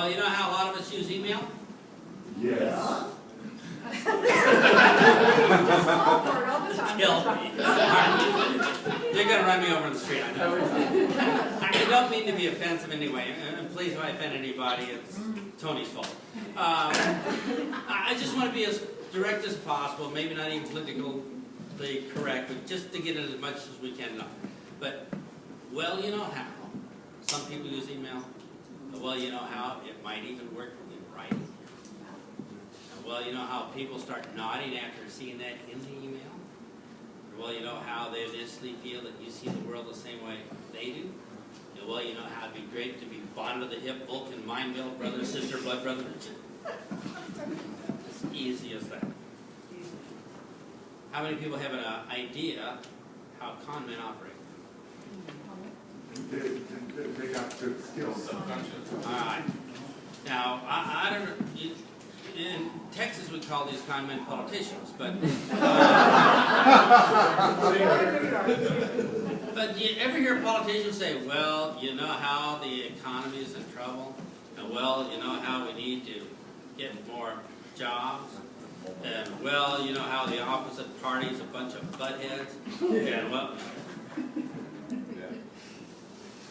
Well, you know how a lot of us use email? Yes. Kill me. You're going to run me over the street, I know. I don't mean to be offensive anyway, and please, if I offend anybody, it's Tony's fault. I just want to be as direct as possible, maybe not even politically correct, but just to get it as much as we can know. But, well, you know how. Some people use email. Well, you know how it might even work in writing. Well, you know how people start nodding after seeing that in the email? Well, you know how they instantly feel that you see the world the same way they do? And well, you know how it'd be great to be bonded to the hip, Vulcan, mind meld, brother, sister, blood brother. As easy as that. How many people have an idea how con men operate? They got good skills. All right. Now, I don't know. In Texas, we call these con men politicians, but but you ever hear politicians say, "Well, you know how the economy is in trouble, and well, you know how we need to get more jobs, and well, you know how the opposite party is a bunch of buttheads, and well."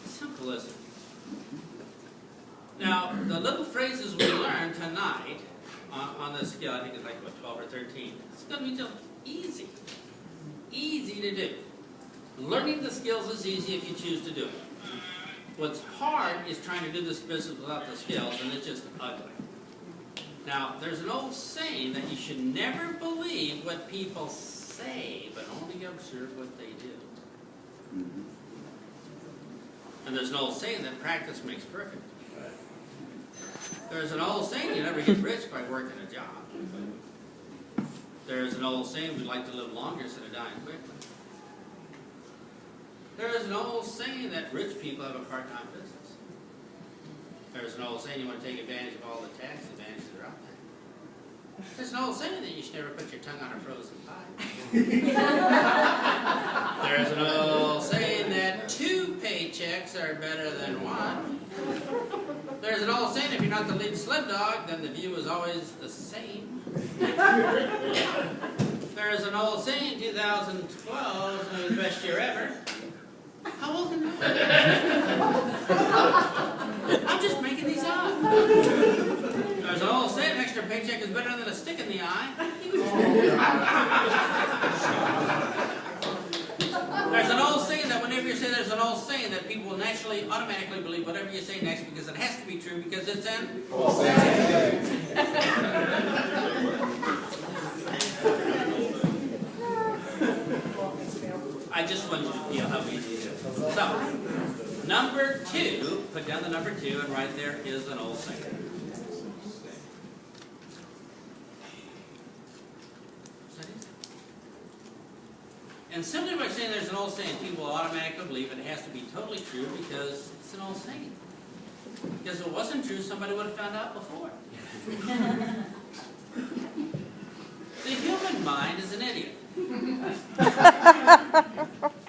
Simple as it. Now, the little phrases we learned tonight on this scale, I think it's like, what, 12 or 13, it's going to be just easy. Easy to do. Learning the skills is easy if you choose to do it. What's hard is trying to do this business without the skills, and it's just ugly. Now, there's an old saying that you should never believe what people say, but only observe what they do. And there's an old saying that practice makes perfect. There's an old saying you never get rich by working a job. There's an old saying we like to live longer instead of dying quickly. There's an old saying that rich people have a part-time business. There's an old saying you want to take advantage of all the tax advantages that are out there. There's an old saying that you should never put your tongue on a frozen pie. There's an old saying that 2 paychecks are better than 1. There's an old saying if you're not the lead sled dog, then the view is always the same. There's an old saying 2012 is the best year ever. How old am I? I'm just making these up. There's an old saying, an extra paycheck is better than a stick in the eye. There's an old saying that whenever you say there's an old saying that people will naturally, automatically believe whatever you say next because it has to be true because it's an old saying. I just want you to feel how easy it is. So, number 2, put down the number 2, and right there is an old saying. And simply by saying there's an old saying, people will automatically believe it has to be totally true because it's an old saying. Because if it wasn't true, somebody would have found out before. The human mind is an idiot. I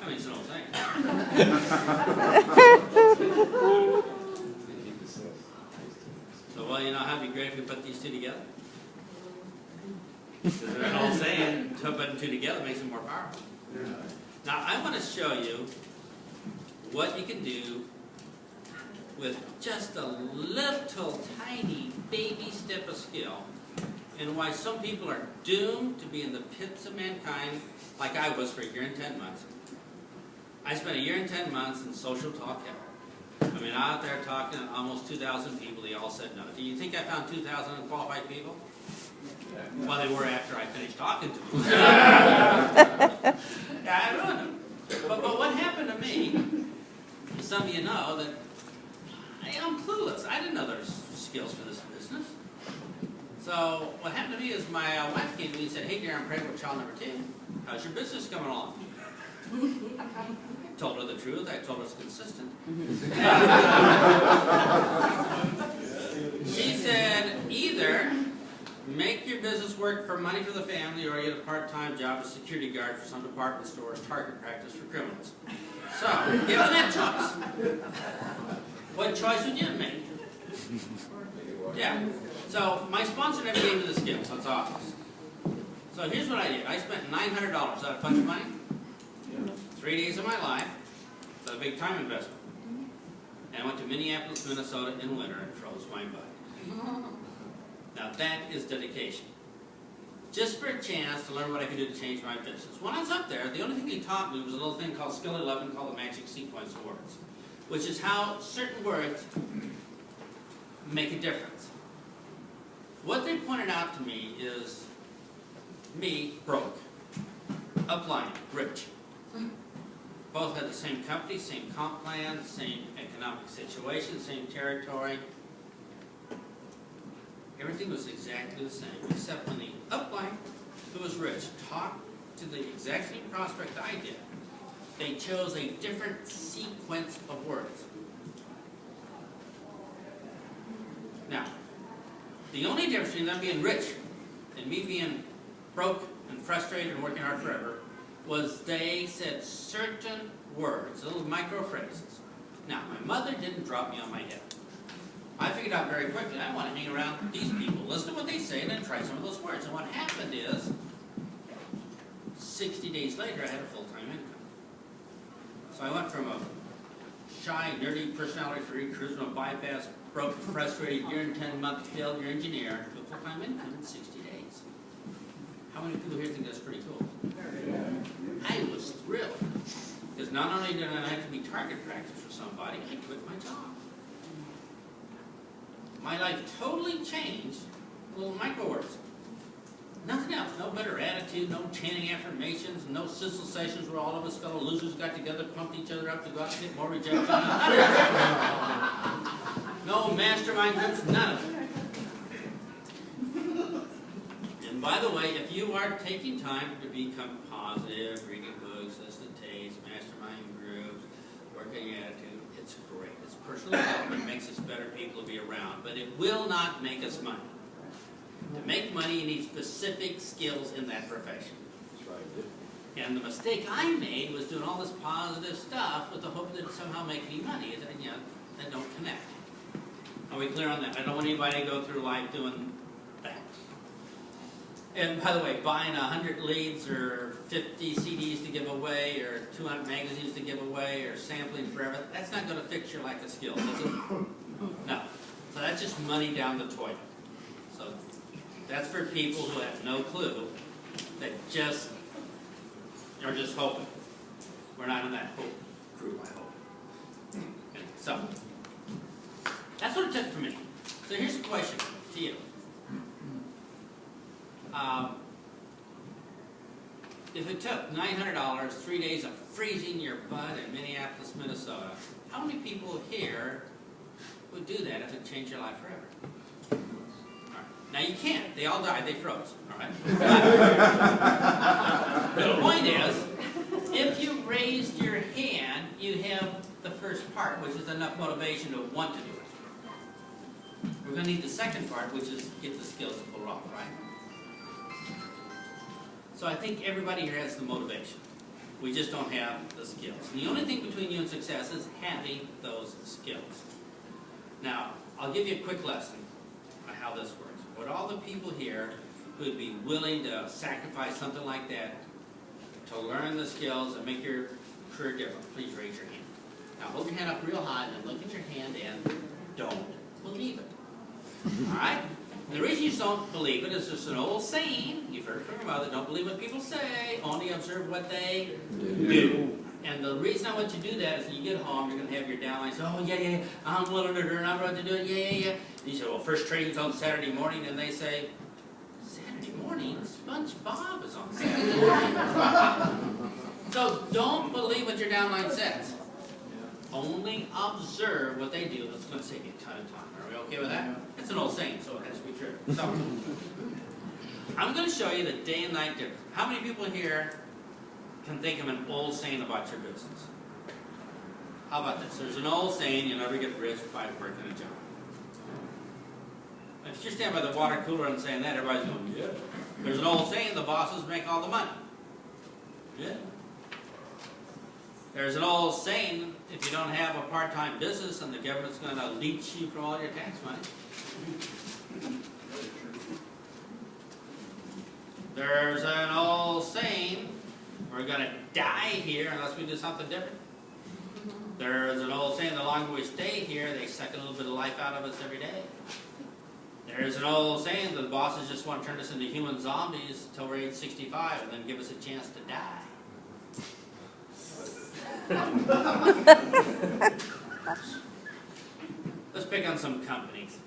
mean, it's an old saying. So, well, you know, how it'd be great if we put these 2 together. There's an old saying, putting 2 together makes them more powerful. Now, I want to show you what you can do with just a little tiny baby step of skill, and why some people are doomed to be in the pits of mankind, like I was for a year and 10 months. I spent a year and 10 months in social talk hell. I mean, out there talking to almost 2,000 people, they all said no. Do you think I found 2,000 unqualified people? Well, they were after I finished talking to them. Yeah, I ruined them. But what happened to me, some of you know that I'm clueless. I didn't know there was skills for this business. So what happened to me is my wife came to me and said, "Hey, dear, I'm pregnant with child number 2. How's your business coming along?" Told her the truth. I told her it's consistent. She said, "Either make your business work for money for the family, or get a part-time job as security guard for some department store's target practice for criminals." So, given that choice, what choice would you make? Yeah. So my sponsor never gave me the skills. That's obvious. So here's what I did. I spent $900 out of a bunch of money. 3 days of my life. It's a big time investment. And I went to Minneapolis, Minnesota in winter and froze my butt. Now that is dedication. Just for a chance to learn what I could do to change my business. When I was up there, the only thing he taught me was a little thing called Skill 11 called the magic sequence of words, which is how certain words make a difference. What they pointed out to me is me, broke, upline, rich. Both had the same company, same comp plan, same economic situation, same territory. Everything was exactly the same, except when the upline, who was rich, talked to the exact same prospect I did, they chose a different sequence of words. Now, the only difference between them being rich and me being broke and frustrated and working hard forever was they said certain words, little micro phrases. Now, my mother didn't drop me on my head. I figured out very quickly, I want to hang around these people, listen to what they say, and then try some of those words. And what happened is, 60 days later, I had a full-time income. So I went from a shy, nerdy, personality-free, cruising on bypass, broke, frustrated, year and 10-month failure engineer to a full-time income in 60 days. How many people here think that's pretty cool? I was thrilled. Because not only did I have to be target practice for somebody, I quit my job. My life totally changed with little micro words. Nothing else. No better attitude, no chanting affirmations, no sizzle sessions where all of us fellow losers got together, pumped each other up to go out and get more rejection. No mastermind groups, none of it. And by the way, if you are taking time to become positive, reading books, listening to tapes, mastermind groups, working your attitude, it's great. It's personal development, makes us better people to be around, but it will not make us money. To make money, you need specific skills in that profession. That's right. And the mistake I made was doing all this positive stuff with the hope that it would somehow make me money. And, that don't connect. Are we clear on that? I don't want anybody to go through life doing that. And by the way, buying 100 leads or 50 CDs to give away or 200 magazines to give away or sampling forever, that's not going to fix your lack of skills, is it? No. So that's just money down the toilet. So that's for people who have no clue, that just are just hoping. We're not in that hope group, I hope. Okay, so that's what it took for me. So here's a question to you. If it took $900, 3 days of freezing your butt in Minneapolis, Minnesota, how many people here would do that if it changed your life forever? All right. Now you can't. They all died. They froze. All right. But the point is, if you raised your hand, you have the first part, which is enough motivation to want to do it. We're going to need the second part, which is get the skills to pull it off, right? So I think everybody here has the motivation. We just don't have the skills. And the only thing between you and success is having those skills. Now, I'll give you a quick lesson on how this works. Would all the people here who would be willing to sacrifice something like that to learn the skills and make your career different, please raise your hand. Now hold your hand up real high and then look at your hand and don't believe it. All right? And the reason you don't believe it is just an old saying, you've heard it from your mother, don't believe what people say, only observe what they do. And the reason I want you to do that is when you get home, you're going to have your downline say, oh, yeah, I'm willing to learn, I'm ready to do it, yeah. And you say, well, first training's on Saturday morning, and they say, Saturday morning? SpongeBob is on Saturday morning. So don't believe what your downline says. Only observe what they do. It's going to save you a ton of time. Are we okay with that? It's an old saying, so it has to be true. So, I'm going to show you the day and night difference. How many people here can think of an old saying about your business? How about this? There's an old saying, you'll never get rich by working a job. If you're standing by the water cooler and saying that, everybody's going, yeah. There's an old saying, the bosses make all the money. Yeah. There's an old saying, if you don't have a part-time business, then the government's going to leech you from all your tax money. There's an old saying, we're going to die here unless we do something different. There's an old saying, the longer we stay here, they suck a little bit of life out of us every day. There's an old saying, the bosses just want to turn us into human zombies until we're age 65 and then give us a chance to die. Let's pick on some companies.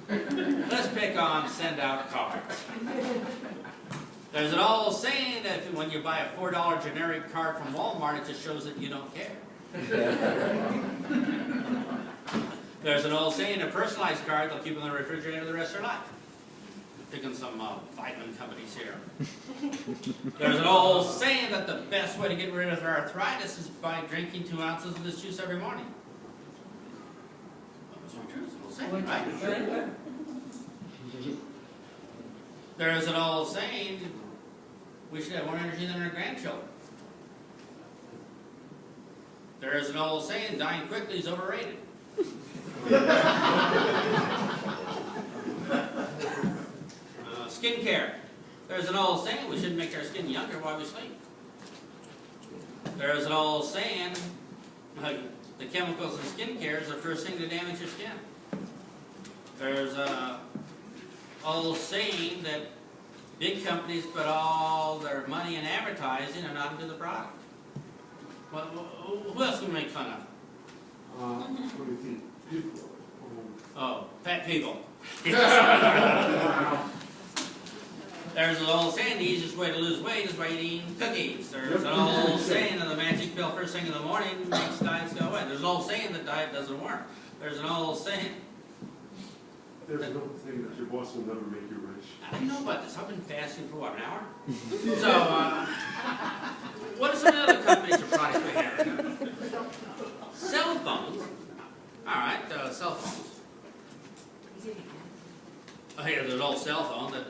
Let's pick on send out cards. There's an old saying that when you buy a $4 generic card from Walmart, it just shows that you don't care. There's an old saying, a personalized card, they'll keep them in the refrigerator the rest of their life. Picking some vitamin companies here. There's an old saying that the best way to get rid of arthritis is by drinking 2 ounces of this juice every morning. Well, that's not true. It's an old saying, right? There's an old saying, we should have more energy than our grandchildren. There's an old saying, dying quickly is overrated. Skincare. There's an old saying, we shouldn't make our skin younger while we sleep. There's an old saying, the chemicals in skincare is the first thing to damage your skin. There's an old saying that big companies put all their money in advertising and not into the product. Well, who else can we make fun of? Let me see. People. Oh, fat people. There's an old saying, the easiest way to lose weight is by eating cookies. There's an old saying that the magic pill first thing in the morning makes diets go away. There's an old saying that diet doesn't work. There's an old saying. There's an old saying that your boss will never make you rich. I don't know about this. I've been fasting for what, an hour? So, what are some of the other companies or products we have? Cell phones. All right, cell phones. Oh, here, there's an old cell phone that.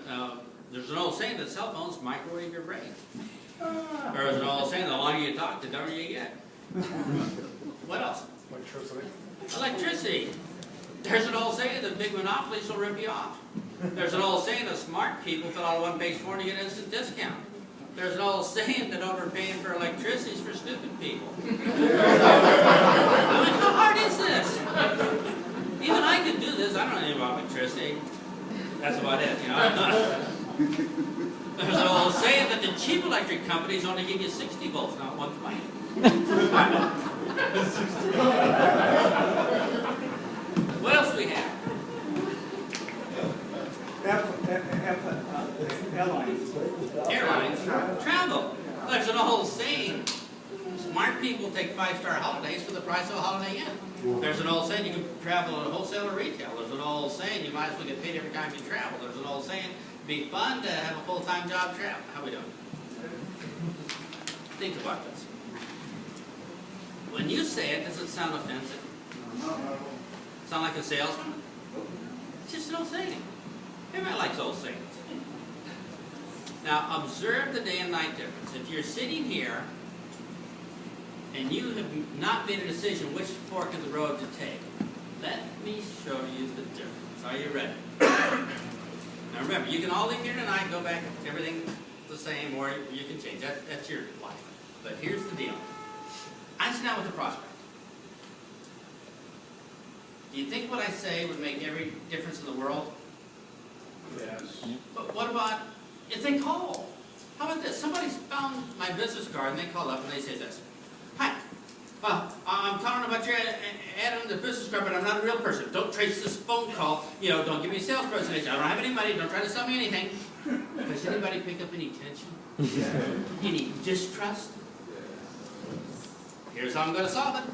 There's an old saying that cell phones microwave your brain. There's an old saying, the longer you talk, the dumber you get. What else? Electricity. Electricity. There's an old saying that big monopolies will rip you off. There's an old saying that smart people fill out a one-page form to get instant discount. There's an old saying that overpaying for electricity is for stupid people. I mean, how hard is this? Even I can do this. I don't know anything about electricity. That's about it, you know. There's an old saying that the cheap electric companies only give you 60 volts, not 120. What else do we have? Airlines. Travel. There's an old saying, smart people take 5-star holidays for the price of a Holiday Inn. There's an old saying, you can travel at wholesale or retail. There's an old saying, you might as well get paid every time you travel. There's an old saying, it'd be fun to have a full-time job travel. How we doing? Think about this. When you say it, does it sound offensive? Sound like a salesman? It's just an old saying. Everybody likes old sayings. Now, observe the day and night difference. If you're sitting here and you have not made a decision which fork in the road to take, let me show you the difference. Are you ready? Now remember, you can all leave here tonight and go back, everything the same, or you can change. That's your life. But here's the deal. I sit down with the prospect. Do you think what I say would make every difference in the world? Yes. But what about if they call? How about this? Somebody's found my business card and they call up and they say this. Hi, I'm calling about your ad on the business card, but I'm not a real person. Don't trace this phone call. You know, don't give me a sales presentation. I don't have any money. Don't try to sell me anything. Does anybody pick up any tension? Any distrust? Here's how I'm going to solve it.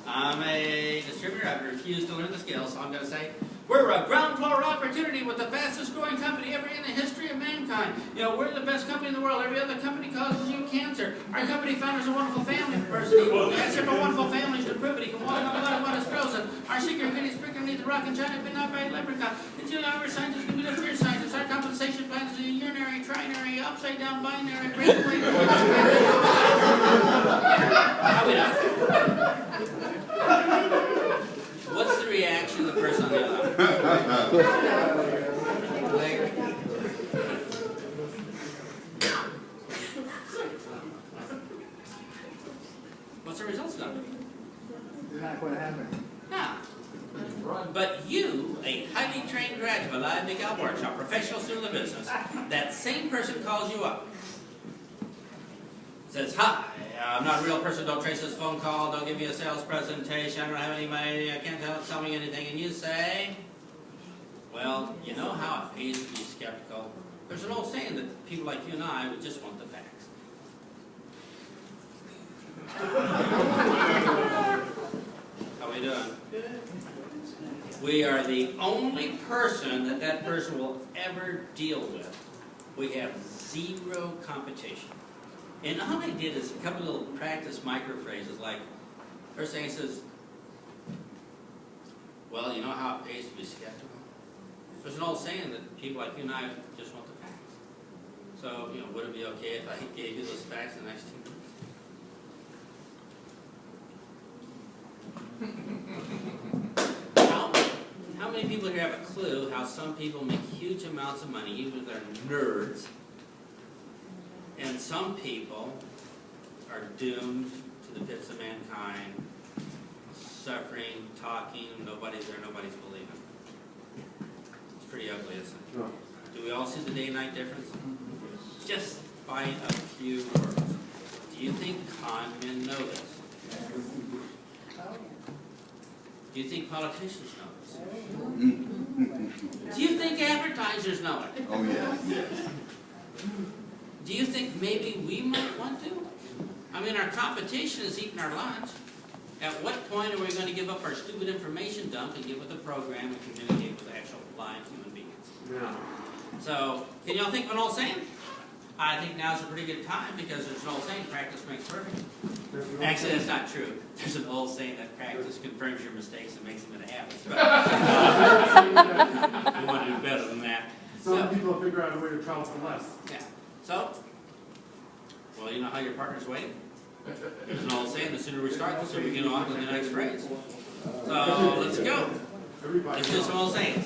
I'm a distributor. I've refused to learn the skills, so I'm going to say, we're a ground floor opportunity with the fastest growing company ever in the history of mankind. You know, we're the best company in the world. Every other company causes you cancer. Our company founders a wonderful family person. We have several wonderful families to prove it. He can walk on the water when it's frozen. Our secret ingredient is brick underneath the rock in China, but not by a leprechaun. It's our scientists can be the fear scientists. Our compensation plans are urinary, trinary, upside down, binary, breakaway. How we know? What's the reaction of the person on the other end? What's the results going to be? It's not going to happen. Yeah. But you, a highly trained graduate of Live Big Al Workshop, professional student of the business, that same person calls you up. Says, hi, I'm not a real person, don't trace this phone call, don't give me a sales presentation, I don't have any money, I can't tell me anything. And you say, well, you know how it pays to be skeptical? There's an old saying that people like you and I would just want the facts. How we doing? We are the only person that person will ever deal with. We have zero competition. And all I did is a couple of little practice micro phrases, like, first thing he says, well, you know how it pays to be skeptical? There's an old saying that people like you and I just want the facts. So, you know, would it be okay if I gave you those facts in the next 2 minutes? How many people here have a clue how some people make huge amounts of money, even if they're nerds, and some people are doomed to the pits of mankind, suffering, talking, nobody's there, nobody's believing? It's pretty ugly, isn't it? No. Do we all see the day-night difference? Just by a few words. Do you think con men know this? Do you think politicians know this? Do you think advertisers know it? Oh, yeah, yes. Do you think maybe we might want to? I mean, our competition is eating our lunch. At what point are we going to give up our stupid information dump and get with the program and communicate with actual live human beings? Yeah. So, can y'all think of an old saying? I think now's a pretty good time because there's an old saying, practice makes perfect. Actually, that's not true. There's an old saying that practice confirms your mistakes and makes them into habits. But we want to do better than that. Some people figure out a way to travel for less. Yeah. So, well, you know how your partner's waiting? There's an old saying, the sooner we start, the sooner we get on to the next phrase. So, let's go. Everybody. Let's do some old sayings.